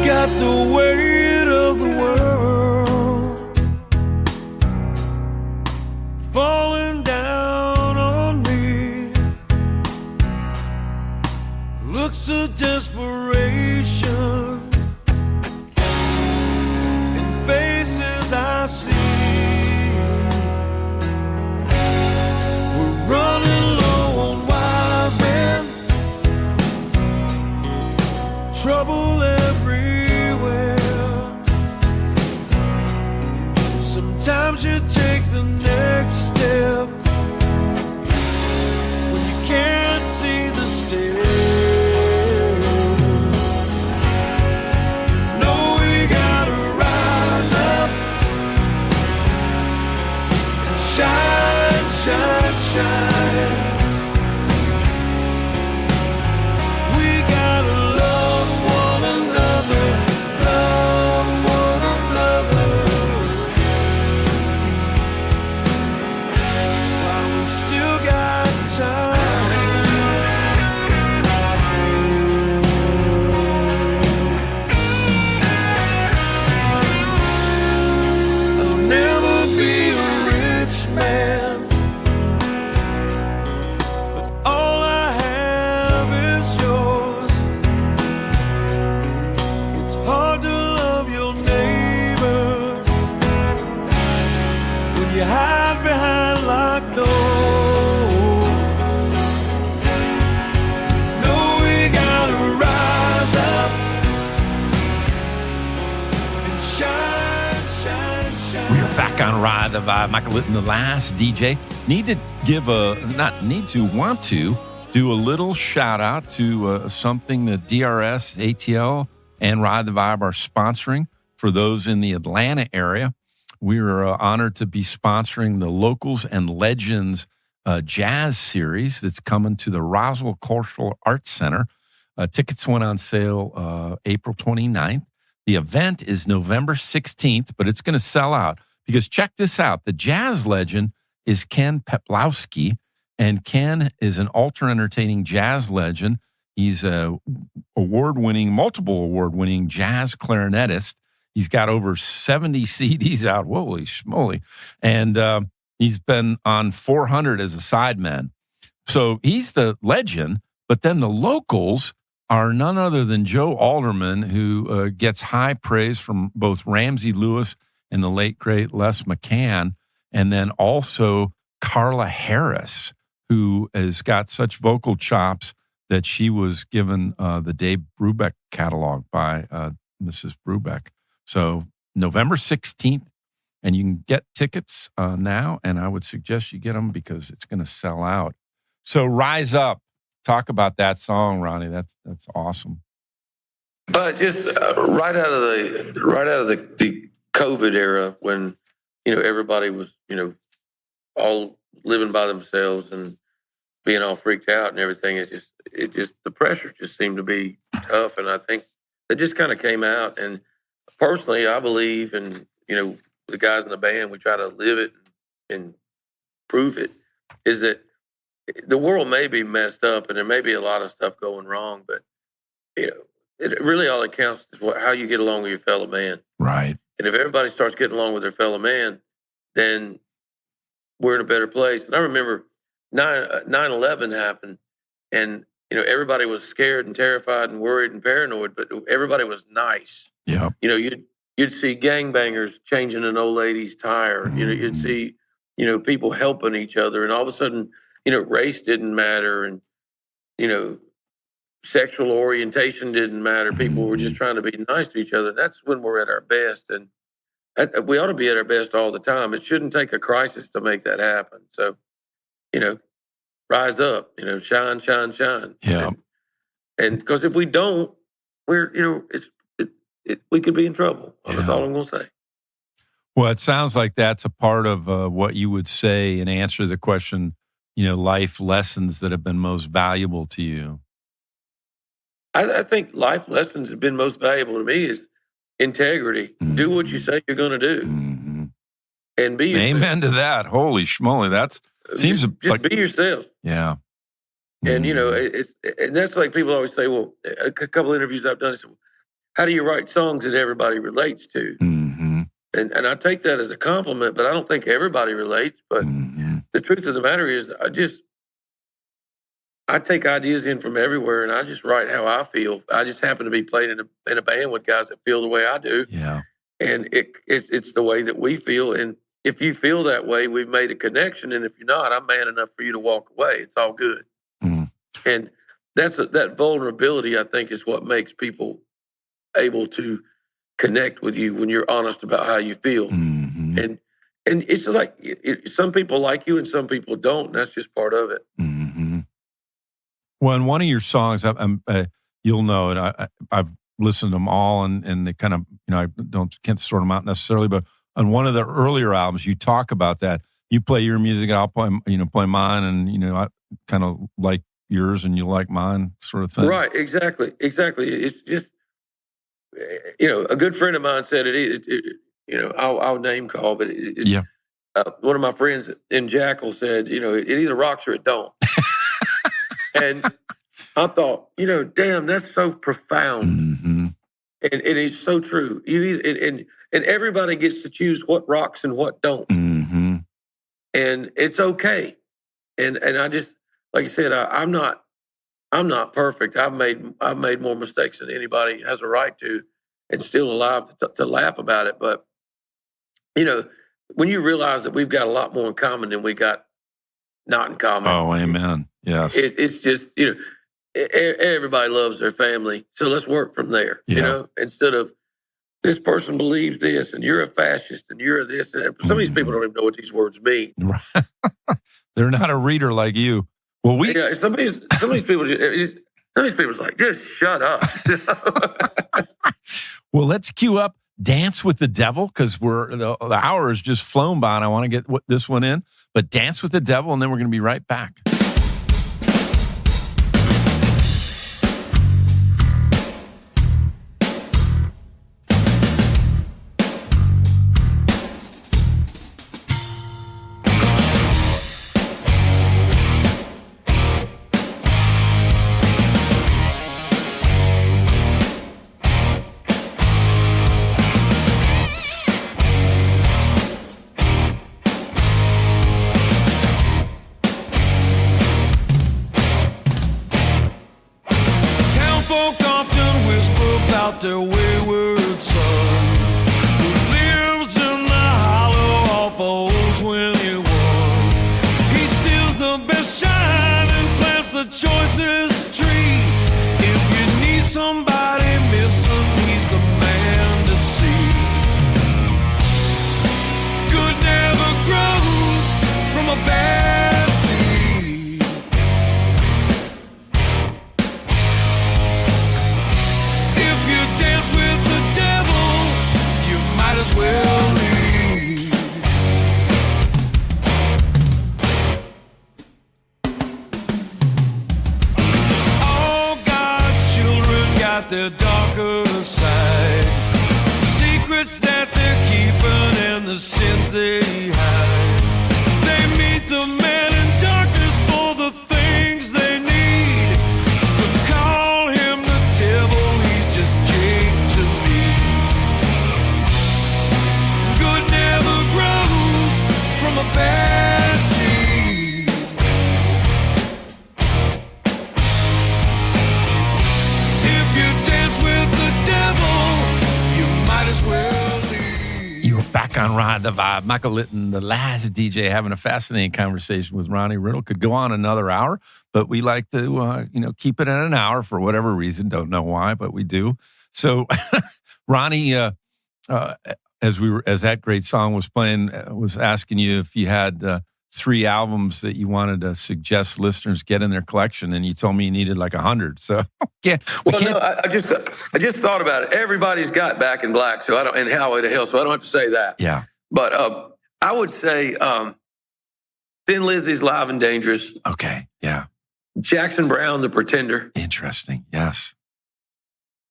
Got the weight of the world falling down on me. Looks of desperation in faces I see. We're running low on wise men, trouble everywhere. Sometimes you take the next step when you can't see the stairs. No, we gotta rise up and shine, shine, shine. We gotta love one another, love one another. While we still got time. I'll never be a rich man, but all I have is yours. It's hard to love your neighbor when you hide behind locked doors. No, we gotta rise up and shine, shine, shine. We are back on Ride the Vibe. Michael Litten, the last DJ. Want to do a little shout out to something that DRS, ATL, and Ride the Vibe are sponsoring for those in the Atlanta area. We are honored to be sponsoring the Locals and Legends Jazz Series that's coming to the Roswell Cultural Arts Center. Tickets went on sale April 29th. The event is November 16th, but it's going to sell out because check this out. The jazz legend is Ken Peplowski, and Ken is an ultra-entertaining jazz legend. He's a multiple award-winning jazz clarinetist. He's got over 70 CDs out. Holy schmoly. And he's been on 400 as a sideman. So he's the legend, but then the locals are none other than Joe Alderman, who gets high praise from both Ramsey Lewis and the late, great Les McCann, and then also Carla Harris, who has got such vocal chops that she was given the Dave Brubeck catalog by Mrs. Brubeck. So November 16th, and you can get tickets now, and I would suggest you get them because it's going to sell out. So Rise Up, Talk about that song, Ronnie. That's awesome. But just right out of the COVID era, when everybody was all living by themselves and being all freaked out and everything, it just the pressure just seemed to be tough, and I think it just kind of came out. And personally, I believe, and the guys in the band, we try to live it and prove it, is that the world may be messed up and there may be a lot of stuff going wrong, but it really all it counts is how you get along with your fellow man. Right. And if everybody starts getting along with their fellow man, then we're in a better place. And I remember 9/11 happened, and everybody was scared and terrified and worried and paranoid, but everybody was nice. Yeah. You'd see gangbangers changing an old lady's tire. Mm-hmm. You'd see people helping each other, and all of a sudden race didn't matter, and sexual orientation didn't matter. People were just trying to be nice to each other. That's when we're at our best, and we ought to be at our best all the time. It shouldn't take a crisis to make that happen. So, rise up, shine, shine, shine. Yeah. And because if we don't, we're, we could be in trouble. Yeah. That's all I'm going to say. Well, it sounds like that's a part of what you would say in answer to the question, life lessons that have been most valuable to you. I think life lessons have been most valuable to me is integrity. Mm-hmm. Do what you say you're going to do. Mm-hmm. And be yourself. Amen to that. Holy schmoly. That seems just like... be yourself. Yeah. And, and that's like people always say, well, a couple of interviews I've done, I said, how do you write songs that everybody relates to? Mm-hmm. And I take that as a compliment, but I don't think everybody relates. But the truth of the matter is I take ideas in from everywhere, and I just write how I feel. I just happen to be playing in a band with guys that feel the way I do. Yeah. And it's the way that we feel. And if you feel that way, we've made a connection. And if you're not, I'm man enough for you to walk away. It's all good. Mm. And that vulnerability, I think, is what makes people able to connect with you when you're honest about how you feel. Mm-hmm. And it's like some people like you and some people don't. And that's just part of it. Mm-hmm. Well, in one of your songs, you'll know it. I've listened to them all, and they kind of, I can't sort them out necessarily, but on one of the earlier albums, you talk about that. You play your music, and I'll play mine, and I kind of like yours, and you like mine, sort of thing. Right? Exactly. It's just, a good friend of mine said I'll name call, but one of my friends in Jackal said, it either rocks or it don't. And I thought, damn, that's so profound. Mm-hmm. And it's so true. And everybody gets to choose what rocks and what don't. Mm-hmm. And it's okay. And I just, like I said, I'm not perfect. I've made more mistakes than anybody has a right to, and still alive to laugh about it. But, when you realize that we've got a lot more in common than we got not in common. Oh, amen. Yes. It's just, everybody loves their family. So let's work from there, instead of this person believes this and you're a fascist and you're this. And some of these people don't even know what these words mean. Right. They're not a reader like you. Well, some of these people are like, just shut up. Well, let's cue up Dance with the Devil, because the hour has just flown by and I want to get this one in. But Dance with the Devil, and then we're going to be right back. Their wayward son, who lives in the hollow of old 21. He steals the best shine and plants the choicest tree. If you need somebody missing, he's the man to see. Good never grows from a bad seed. their darker side, secrets that they're keeping and the sins they hide. They meet the man in darkness for the things they need. So call him the devil, he's just Jake to me. Good never grows from a bad seed. If you dance with the devil, you might as well leave. You are back on Ride the Vibe. Michael Litten, the last DJ, having a fascinating conversation with Ronnie Riddle. Could go on another hour, but we like to, keep it at an hour for whatever reason. Don't know why, but we do. So, Ronnie, as that great song was playing, was asking you if you had 3 albums that you wanted to suggest listeners get in their collection, and you told me you needed like 100. So, I just thought about it. Everybody's got Back in Black, so I don't, and Highway to Hell, so I don't have to say that. Yeah. But I would say Thin Lizzy's Live and Dangerous. Okay. Yeah. Jackson Browne, The Pretender. Interesting. Yes.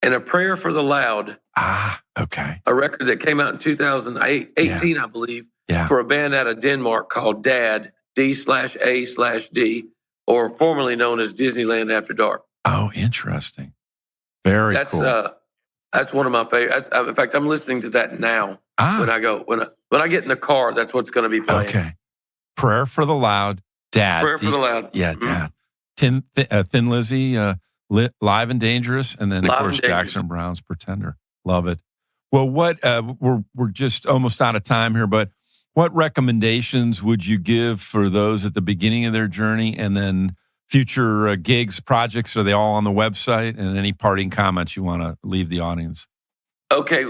And A Prayer for the Loud. Ah, okay. A record that came out in 2018, I believe, for a band out of Denmark called DAD, D/A/D, or formerly known as Disneyland After Dark. Oh, interesting. Very cool. That's one of my favorites. In fact, I'm listening to that now. When I get in the car, that's what's going to be playing. Okay. Prayer for the Loud, Dad. Prayer for the Loud. Yeah, Dad. Thin Lizzy, Live and Dangerous, and then, of course, Jackson Browne's Pretender. Love it. Well, what we're just almost out of time here, but what recommendations would you give for those at the beginning of their journey, and then future gigs, projects? Are they all on the website? And any parting comments you want to leave the audience? Okay.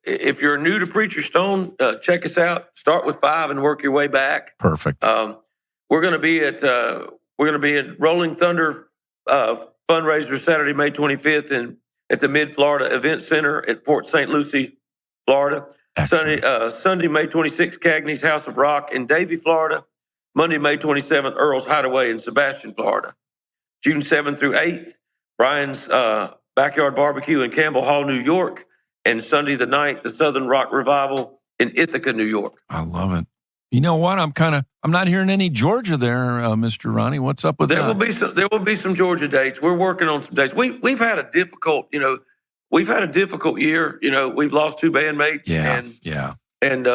If you're new to Preacher Stone, check us out. Start with 5 and work your way back. Perfect. We're going to be at Rolling Thunder fundraiser Saturday, May 25th, at the Mid Florida Event Center at Port St. Lucie, Florida. Sunday, May 26th, Cagney's House of Rock in Davie, Florida. Monday, May 27th, Earl's Hideaway in Sebastian, Florida. June 7th through 8th, Brian's Backyard Barbecue in Campbell Hall, New York. And Sunday the 9th, the Southern Rock Revival in Ithaca, New York. I love it. You know what? I'm not hearing any Georgia there, Mr. Ronnie. What's up with that? There will be some Georgia dates. We're working on some dates. We've had a difficult year. We've lost 2 bandmates. And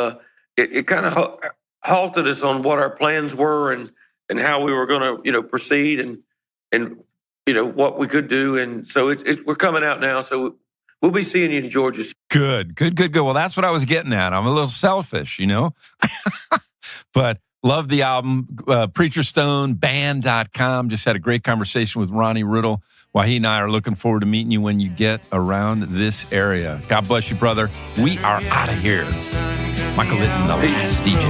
it kind of halted us on what our plans were and how we were going to, proceed and what we could do. And so we're coming out now. So we'll be seeing you in Georgia. Good. Well, that's what I was getting at. I'm a little selfish, but love the album. PreacherStoneBand.com. Just had a great conversation with Ronnie Riddle. While he and I are looking forward to meeting you when you get around this area. God bless you, brother. We are out of here. Michael Litten, the last DJ.